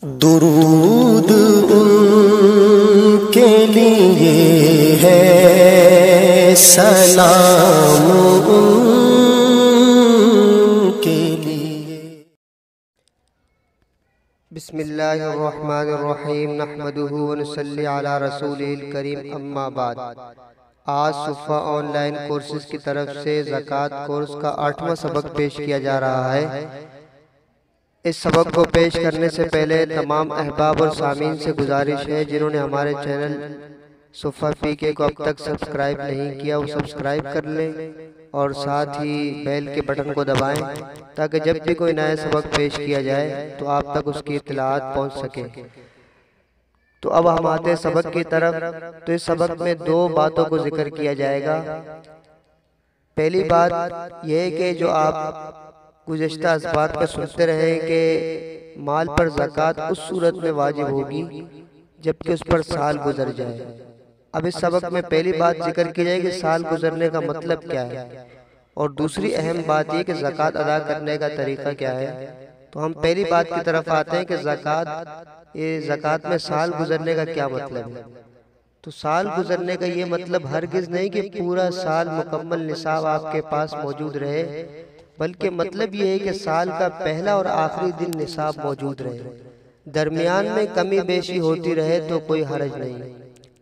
दुरूद उनके लिए है, सलाम उनके लिए। बिस्मिल्लाहिर्रहमानिर्रहीम नहमदुहु व नसल्ली अला रसूलिल करीम, अम्मा बाद। आज सुफ़ा ऑनलाइन कोर्सेज की तरफ से ज़कात कोर्स का 8वां सबक पेश किया जा रहा है। इस सबक को पेश करने से पहले तमाम अहबाब और सामीन से गुजारिश है जिन्होंने हमारे चैनल सुफ़ा पीके को अब तक सब्सक्राइब नहीं किया वो सब्सक्राइब कर लें और साथ ही बेल के बटन को दबाएं ताकि जब भी कोई नया सबक पेश किया जाए तो आप तक उसकी इत्तलात पहुंच सके। तो अब हम आते हैं सबक की तरफ। तो इस सबक में दो बातों को जिक्र किया जाएगा। पहली बात यह है कि जो आप गुज़श्ता असबात पे सुनते रहे कि माल पर ज़कात उस सूरत में वाजिब होगी जबकि उस पर साल गुजर जाए। अब इस सबक में पहली बात जिक्र की जाएगी साल गुजरने का मतलब क्या है, और दूसरी अहम बात यह कि ज़कात अदा करने का तरीका क्या है। तो हम पहली बात की तरफ आते हैं कि ज़कात में साल गुजरने का क्या मतलब है। तो साल गुजरने का ये मतलब हरगिज़ नहीं कि पूरा साल मुकम्मल निसाब आपके पास मौजूद रहे, बल्कि मतलब ये है कि साल का पहला और आखिरी दिन निसाब मौजूद रहे, दरमियान में कमी बेशी होती रहे तो कोई हरज नहीं।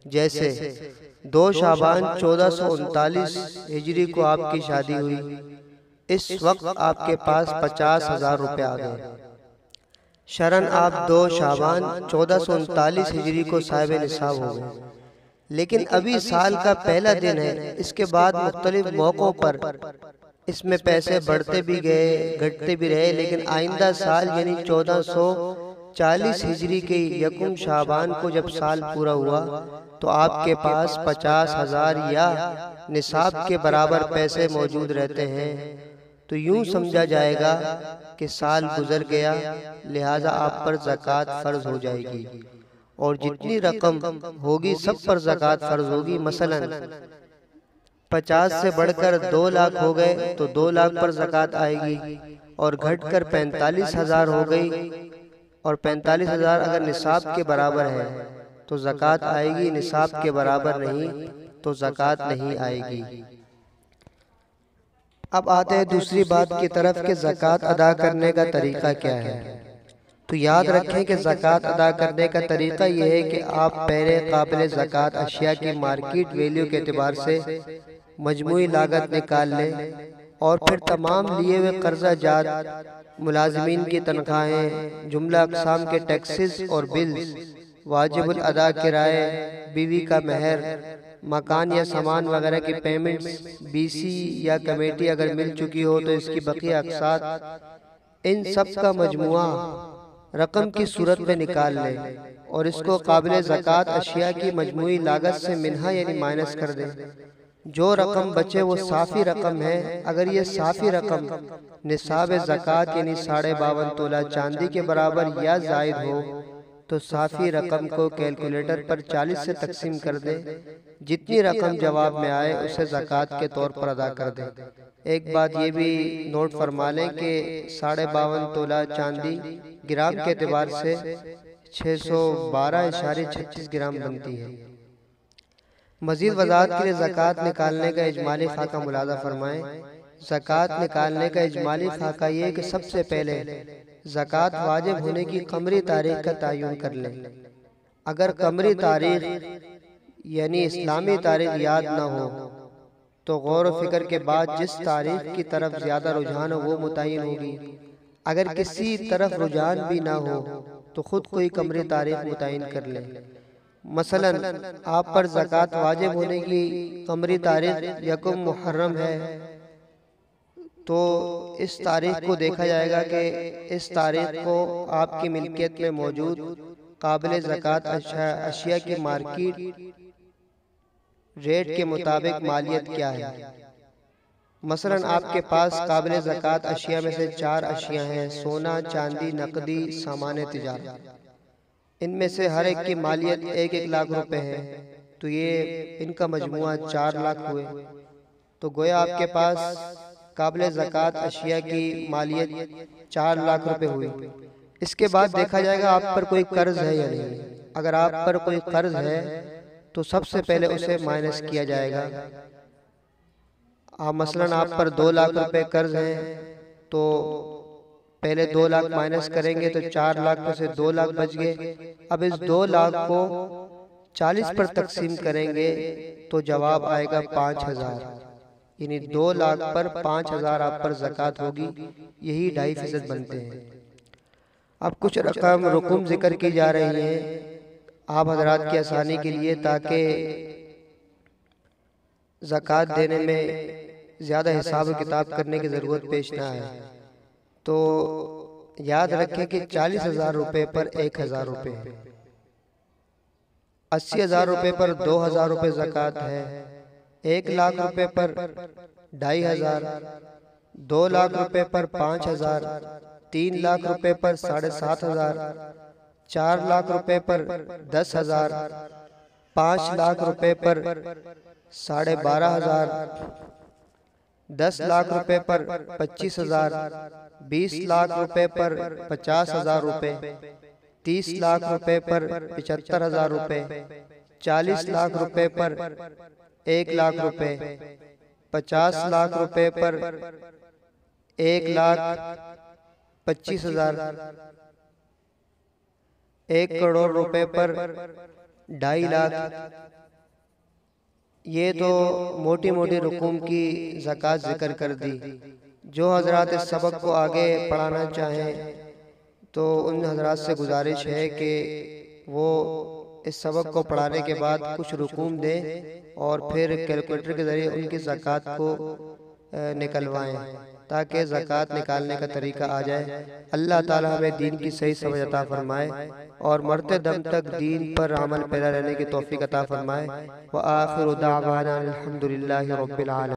जैसे 2 शाबान 1439 हिजरी को आपकी शादी हुई, इस वक्त आपके पास 50,000 रुपये आ गए। शरन आप 2 शाबान 1439 हिजरी को साहिब निसाब हो गए, लेकिन अभी साल का पहला दिन है। इसके बाद मुख्तलिफ मौक़ों पर इसमें पैसे बढ़ते भी गए घटते भी रहे, लेकिन आइंदा साल यानी 1440 हिजरी के यकुम शाबान को जब साल पूरा हुआ तो आपके पास 50,000 या निसाब के बराबर पैसे मौजूद रहते हैं। तो यूं समझा जाएगा कि साल गुजर गया, लिहाजा आप पर ज़कात फ़र्ज हो जाएगी और जितनी रकम होगी सब पर ज़कात फ़र्ज होगी। मसलन 50 से बढ़कर 2 लाख हो गए तो 2 लाख पर ज़कात आएगी, और घटकर 45,000 हो गई और 45,000 अगर निसाब के बराबर है तो ज़कात आएगी, निसाब के बराबर नहीं तो ज़कात नहीं आएगी। अब आते हैं दूसरी बात की तरफ कि ज़कात अदा करने का तरीका क्या है। तो याद रखें कि ज़कात अदा करने का तरीका यह है कि आप पहले काबिल ज़कात अशिया की मार्केट वैल्यू के एतबार से मजमूई लागत निकाल लें, और फिर तमाम लिए हुए कर्जा जात, मुलाजिमीन की तनख्वाहें, जुमला अक़साम के टैक्सेस और बिल्स, वाजिबुल अदा किराए, बीवी का महर, मकान या सामान वगैरह की पेमेंट्स, बीसी या कमेटी अगर मिल चुकी हो तो इसकी बकिया अक़सात, इन सब का मजमुआ रकम की सूरत में निकाल लें और इसको काबिल ज़कात अशिया की मजमूई लागत से मिन्हा यानी माइनस कर दें। जो रकम बचे वो साफ़ी रकम है। अगर ये साफ़ी रकम निसाब ज़कात यानी 52.5 तोला चांदी के बराबर या ज़ायद हो तो साफ़ी रकम को कैलकुलेटर पर 40 से तकसीम कर दें। जितनी रकम जवाब में आए उसे ज़कात के तौर पर अदा कर दें। एक बात ये भी नोट फरमा लें कि 52.5 तोला चांदी ग्राम के एतबार से 612.36 ग्राम बनती है। मज़ीद वज़ाहत के लिए ज़कात निकालने का इजमाली खाका मुलाज़ा फरमाएं। ज़कात निकालने का इजमाली खाका ये कि सबसे पहले ज़कात वाजिब होने की कमरी तारीख का तयन कर लें। अगर कमरी तारीख यानी इस्लामी तारीख याद न हो तो गौर व फिक्र के बाद जिस तारीख की तरफ ज़्यादा रुझान हो वो मुतय्यन होगी। अगर किसी तरफ रुझान भी ना हो तो खुद कोई कमरी तारीख मुतय्यन कर लें। मसलन आप पर ज़कात वाजिब होने की कमरी तारीख यकुम मुहर्रम है तो इस तारीख को देखा जाएगा कि इस तारीख को आपकी मिल्कियत में मौजूद काबिल ज़कात अशिया की मार्केट रेट के मुताबिक मालियत क्या है। मसलन आपके पास काबिल ज़कात अशिया में से 4 अशिया हैं: सोना, चांदी, नकदी, सामान तिजारत। इनमें से हर एक की मालियत 1-1 लाख रुपए है, तो ये इनका मजमुआ 4 लाख हुए। तो गोया आपके पास काबिल ज़कात अशिया की मालियत 4 लाख रुपए हुई। इसके बाद देखा जाएगा आप पर कोई कर्ज है या नहीं। अगर आप पर कोई कर्ज है तो सबसे पहले उसे माइनस किया जाएगा। मसलन आप पर 2 लाख रुपए कर्ज है तो पहले 2 लाख माइनस करेंगे तो 4 लाख में से 2 लाख बच गए। अब इस 2 लाख को 40 पर तकसीम करेंगे तो जवाब आएगा 5000, यानी 2 लाख पर 5000 आप पर ज़कात होगी। यही 2.5% बनते हैं। अब कुछ रकम रुकुम जिक्र की जा रही है आप हजरात की आसानी के लिए, ताकि ज़कात देने में ज़्यादा हिसाब किताब करने की ज़रूरत पेश ना आए। तो याद रखें कि 40,000 रुपये पर 1,000 रुपये है, 80,000 रुपये पर 2,000 रुपये ज़कात है, 1 लाख रुपये पर 2,500, 2 लाख रुपये पर 5,000, 3 लाख रुपये पर 7,500, 4 लाख रुपये पर 10,000, 5 लाख रुपये पर 12,500, 10 लाख रुपए पर 25,000, 20 लाख रुपए पर 50,000 रुपए, 30 लाख रुपए पर 75,000 रुपए, 40 लाख रुपए पर 1 लाख रुपए, 50 लाख रुपए पर 1,25,000, 1 करोड़ रुपए पर 2.5 लाख। ये तो मोटी मोटी रकूम की ज़कात जिक्र कर दी। जो हजरात इस सबक को आगे पढ़ाना चाहें तो उन हजरात से गुजारिश है कि वो इस सबक को पढ़ाने के बाद कुछ रकूम दें और फिर कैलकुलेटर के ज़रिए उनकी ज़कात को निकलवाएं, ताकि ज़कात निकालने का तरीका आ जाए। अल्लाह ताला हमें दीन की सही समझ अता फरमाए और मरते दम तक दीन पर अमल पैरा रहने की तौफीक अता फरमाए। व आखिरु दावाना अल्हम्दुलिल्लाहि रब्बिल आलमीन।